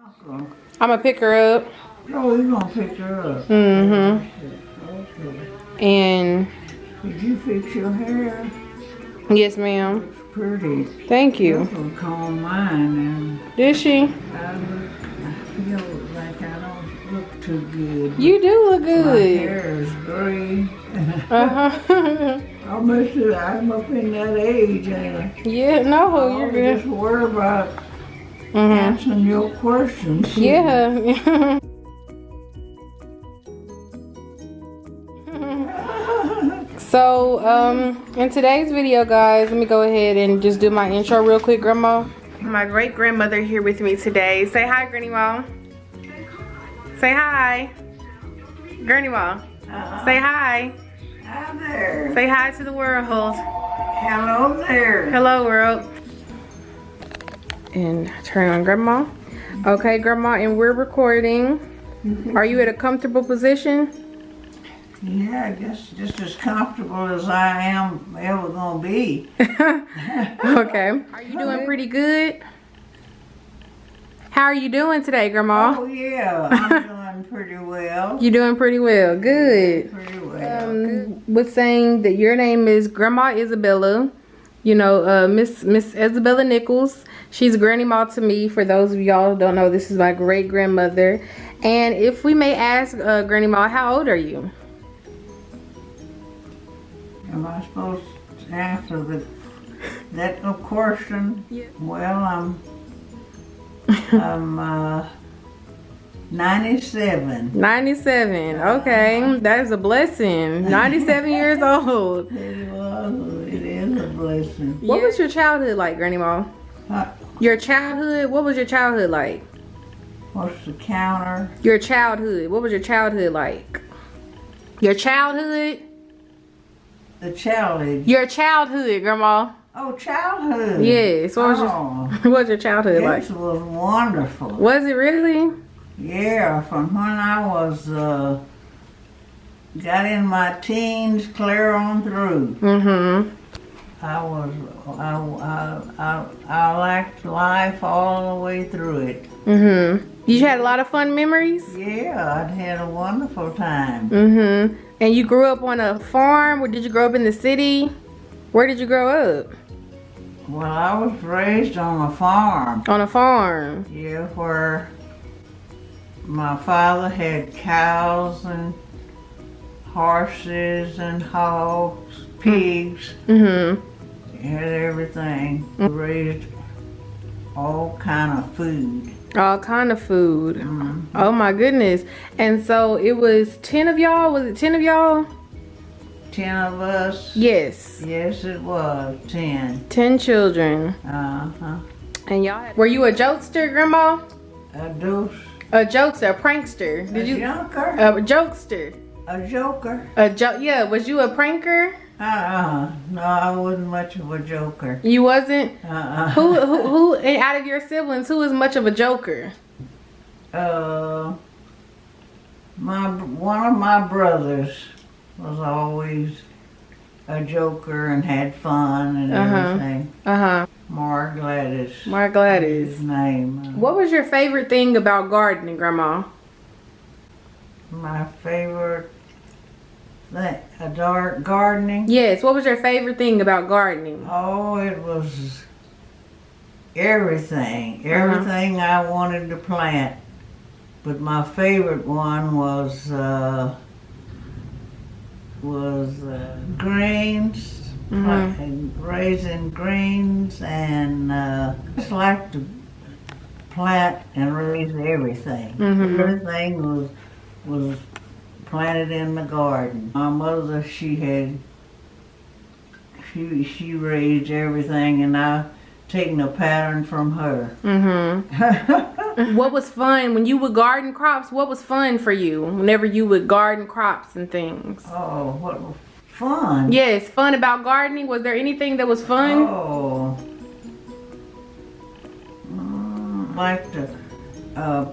I'm gonna pick her up. Oh, you gonna pick her up? Mm-hmm. Okay. And Did you fix your hair? yes, ma'am. Looks pretty. Thank you. This one called mine, and Did she? I feel like I don't look too good. You do look My good. hair is gray. Uh-huh. I'm up in that age, ain't I? Yeah, no, you're good. Just worry about answering your questions. Yeah. So, in today's video, guys, let me go ahead and just do my intro real quick, Grandma. My great-grandmother here with me today. Say hi, Grannyma. Say hi. Grannyma. Say hi. Hi there. Say hi to the world. Hello there. Hello, world. And turn on Grandma. Okay, Grandma, and we're recording. Are you at a comfortable position? Yeah, I guess just as comfortable as I am ever gonna be. Okay. Are you doing pretty good? How are you doing today, Grandma? Oh yeah, I'm doing pretty well. You're doing pretty well. Good. Pretty well. Was saying that your name is Grandma Isabella. You know, Miss Isabella Nichols. She's Grannyma to me. For those of y'all who don't know, this is my great grandmother. And if we may ask, Grannyma, how old are you? Am I supposed to answer that little question? Yeah. Well, I'm 97. 97. Okay, that is a blessing. 97 years old. It is a blessing. What was your childhood like, Grannyma? Your childhood? What was your childhood like? What's the counter? Your childhood. What was your childhood like? Your childhood? The challenge. Your childhood, Grandma. Oh, childhood. Yes. What was what was your childhood like? It was wonderful. Was it really? Yeah, from when I was got in my teens, clear on through. Mm-hmm. I liked life all the way through it. Mm-hmm. You had a lot of fun memories? Yeah, I'd had a wonderful time. Mm-hmm. And you grew up on a farm, or did you grow up in the city? Where did you grow up? Well, I was raised on a farm. On a farm? Yeah, where my father had cows and horses and hogs, pigs. Mm-hmm. He had everything. Raised all kind of food. All kind of food. Mm-hmm. Oh my goodness. And so it was 10 of y'all? Was it 10 of y'all? 10 of us? Yes. Yes, it was 10. 10 children. Uh-huh. And y'all were you a jokester, Grandma? A deuce. A jokester, a prankster. Did you? Joker? A jokester. A joker? Yeah, was you a pranker? No, I wasn't much of a joker. You wasn't? Who? And out of your siblings, who was much of a joker? One of my brothers was always a joker and had fun and everything. Mark Gladys. Mark Gladys. His name. What was your favorite thing about gardening, Grandma? My favorite gardening? Yes, what was your favorite thing about gardening? Oh, it was everything. Everything I wanted to plant. But my favorite one was greens, raising greens, and I just like to plant and raise everything. Everything was planted in the garden. My mother, she raised everything, and I've taken a pattern from her. What was fun when you would garden crops? What was fun for you whenever you would garden crops and things? Oh, what was fun? Yes, fun about gardening. Was there anything that was fun? Oh, like to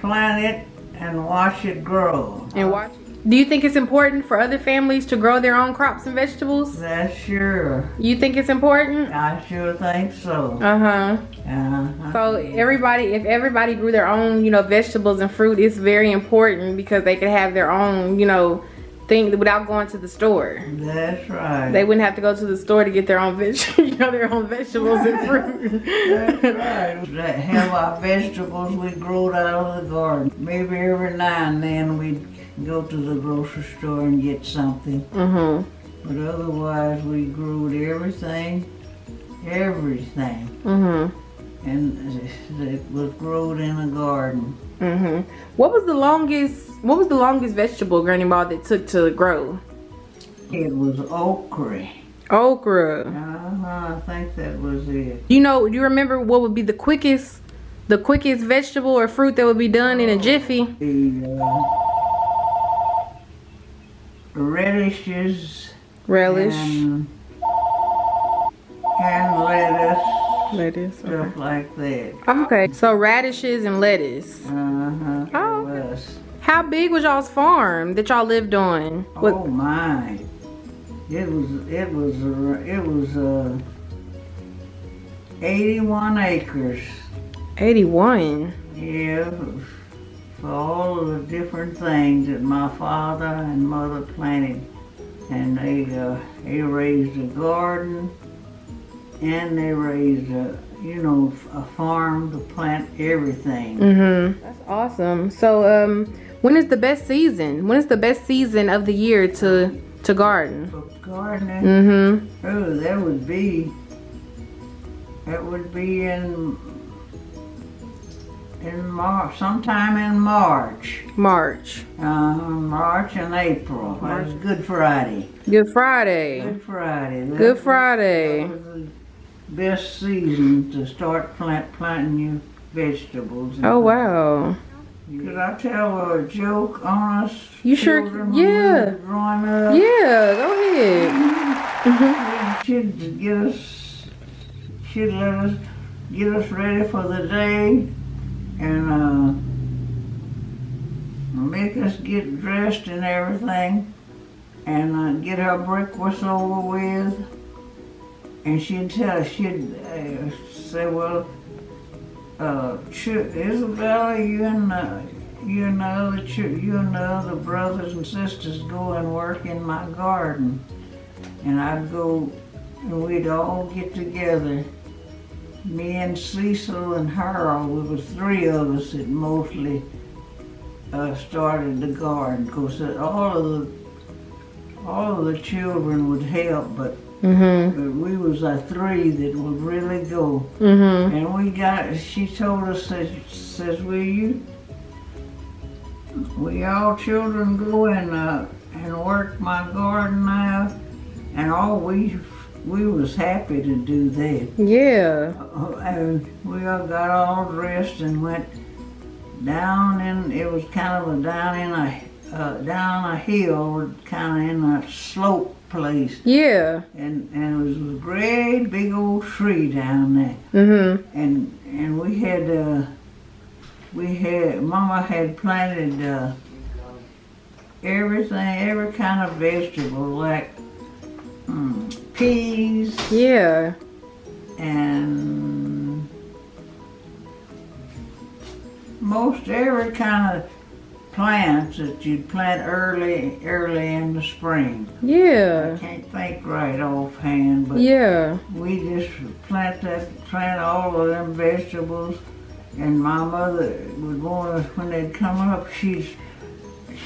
plant it and watch it grow. And watch it. Do you think it's important for other families to grow their own crops and vegetables? That's sure. You think it's important? I sure think so. So if everybody grew their own, vegetables and fruit, it's very important because they could have their own, thing without going to the store. That's right. They wouldn't have to go to the store to get their own their own vegetables and fruit. That's right. Have our vegetables we growed out of the garden. Maybe every now and then we'd go to the grocery store and get something. But otherwise we grew everything. And it was grown in the garden. What was the longest vegetable Grannyma that took to grow? It was okra. Okra. I think that was it. Do you remember what would be the quickest vegetable or fruit that would be done in a jiffy? The radishes. Relish. And lettuce. Lettuce. Stuff like that. Okay. So radishes and lettuce. Oh. How big was y'all's farm that y'all lived on? Oh my. It was 81 acres. 81. Yeah, for all of the different things that my father and mother planted. And they raised a garden and they raised a farm to plant everything. That's awesome. So when is the best season? When is the best season of the year to garden? For gardening? Oh, that would be in March, sometime in March. March And April. That was Good Friday. Good Friday. Good Friday. Good Friday. That was the best season to start planting your vegetables. Oh wow. Could I tell a joke on us? You sure? Yeah. Growing up? Yeah, go ahead. She'd let us get us ready for the day and make us get dressed and everything and get our breakfast over with. And she'd say, well, Isabella, you and the other brothers and sisters go and work in my garden. And I'd go, and we'd all get together. Me and Cecil and Harold, we were three of us that mostly started the garden. Of course, all of the children would help, but we was three that would really go. And she told us, says, we all children go and work my garden out? And we was happy to do that. Yeah. And we all got all dressed and went down it was kind of down a hill, kind of in a slope place. Yeah. And it was a great big old tree down there. And Mama had planted every kind of vegetable, like peas. Yeah. And most every kind of plants that you'd plant early in the spring. Yeah. I can't think right offhand, but we just plant all of them vegetables. And my mother would want us, when they'd come up, she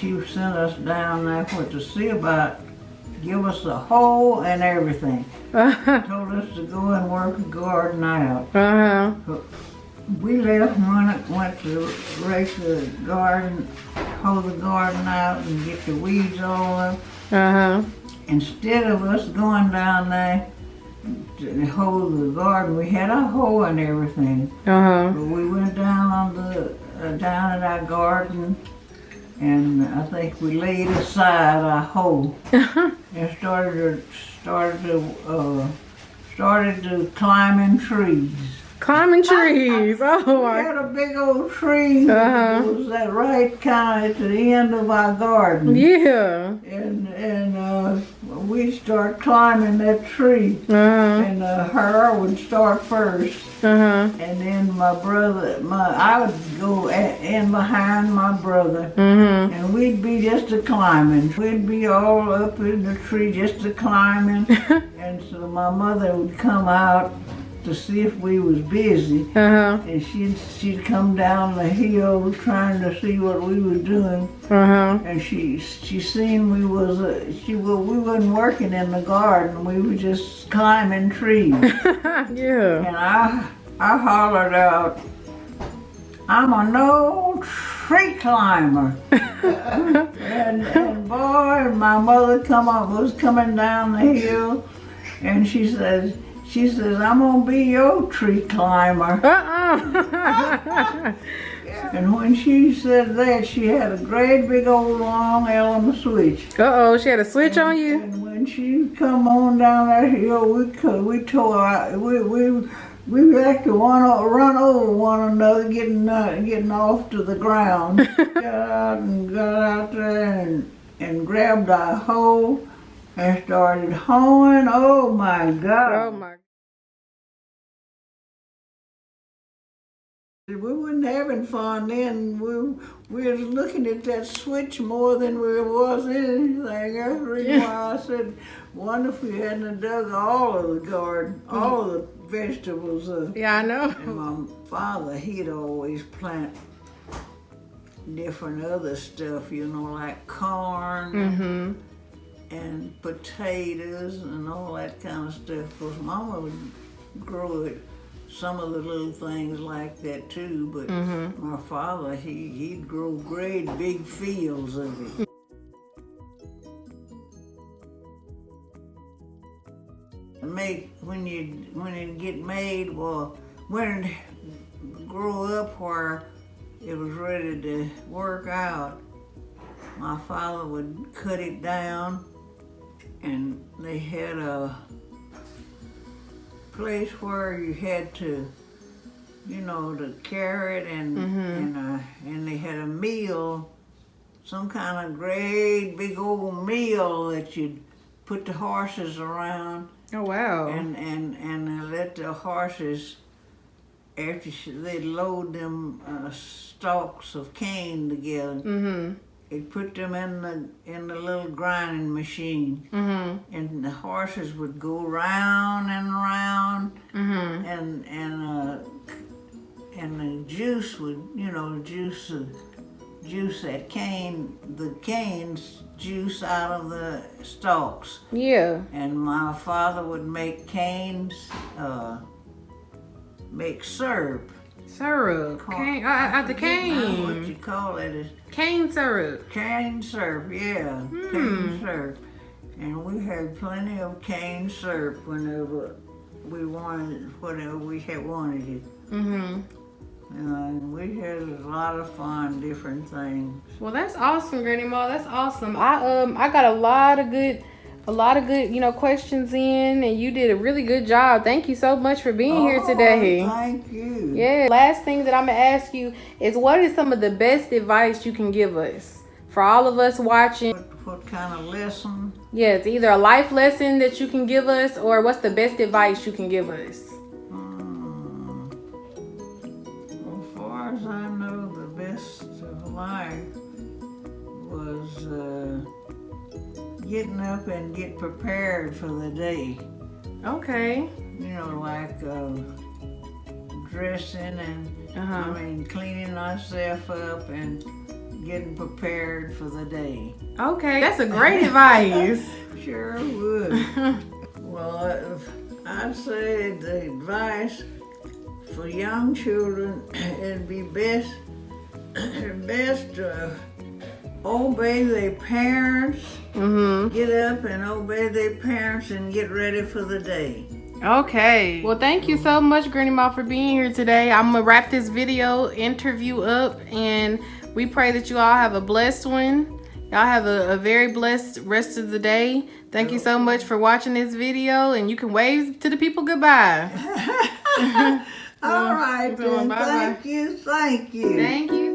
sent us down there to see about, give us a hoe and everything. Told us to go and work the garden out. We left and went to rake the garden, hoe the garden out and get the weeds all up. Instead of us going down there to hoe the garden, we had a hoe and everything. But we went down down at our garden, and I think we laid aside our hoe and started to climbing trees. Climbing trees. Oh, we had a big old tree. It was that right kind of at the end of our garden. Yeah. And we start climbing that tree. And her would start first. And then my brother, I would go in behind my brother. And we'd be just a climbing. We'd be all up in the tree just a climbing. And so my mother would come out to see if we was busy, and she'd come down the hill trying to see what we was doing, and she seen we wasn't working in the garden, we were just climbing trees. Yeah. And I hollered out, "I'm a no tree climber." and boy, my mother was coming down the hill, and she says, "I'm gonna be your tree climber." And when she said that, she had a great big old long element switch. She had a switch on you? And when she come on down that hill, we tore out, we had to run over one another, getting off to the ground. got out there and grabbed our hoe and started hoeing. Oh my God. Oh my. We wasn't having fun then. We was looking at that switch more than we was anything. That's the reason why I said, wonder if we hadn't dug all of the garden, all of the vegetables up. Yeah, I know. And my father, he'd always plant different other stuff, like corn and potatoes and all that kind of stuff. Because Mama would grow it. Some of the little things like that too, but my father, he'd grow great big fields of it. When it get made, well, when it grew up where it was ready to work out, my father would cut it down, and they had a place where you had to, to carry it, and they had a meal, some kind of great big old meal that you'd put the horses around. Oh wow! And let the horses, after they'd load them stalks of cane together. They'd put them in the little grinding machine, and the horses would go round and round, and the juice would, juice that cane, the cane's juice out of the stalks. Yeah. And my father would make make syrup. Syrup. Cane, out the cane. What you call it is cane syrup. Cane syrup, yeah. Cane syrup. And we had plenty of cane syrup whenever we wanted, whatever we had wanted it. And we had a lot of fun, different things. Well, that's awesome, Grannyma. That's awesome. I got a lot of good, questions in, and you did a really good job. Thank you so much for being here today. Thank you. Yeah. Last thing that I'm gonna ask you is, what is some of the best advice you can give us for all of us watching? What kind of lesson? Yeah, it's either a life lesson that you can give us, or what's the best advice you can give us? Well, as far as I know, the best of life was getting up and get prepared for the day. Okay. Like dressing and cleaning ourselves up and getting prepared for the day. Okay, that's a great advice. Sure would. Well, I'd say the advice for young children, it'd be best to obey their parents. Get up and obey their parents and get ready for the day. Okay. Well, thank you so much, Grannyma, for being here today. I'm gonna wrap this interview up, and we pray that you all have a blessed one. Y'all have a very blessed rest of the day. Thank you so much for watching this video, and you can wave to the people goodbye. All right, then. Thank you. Thank you.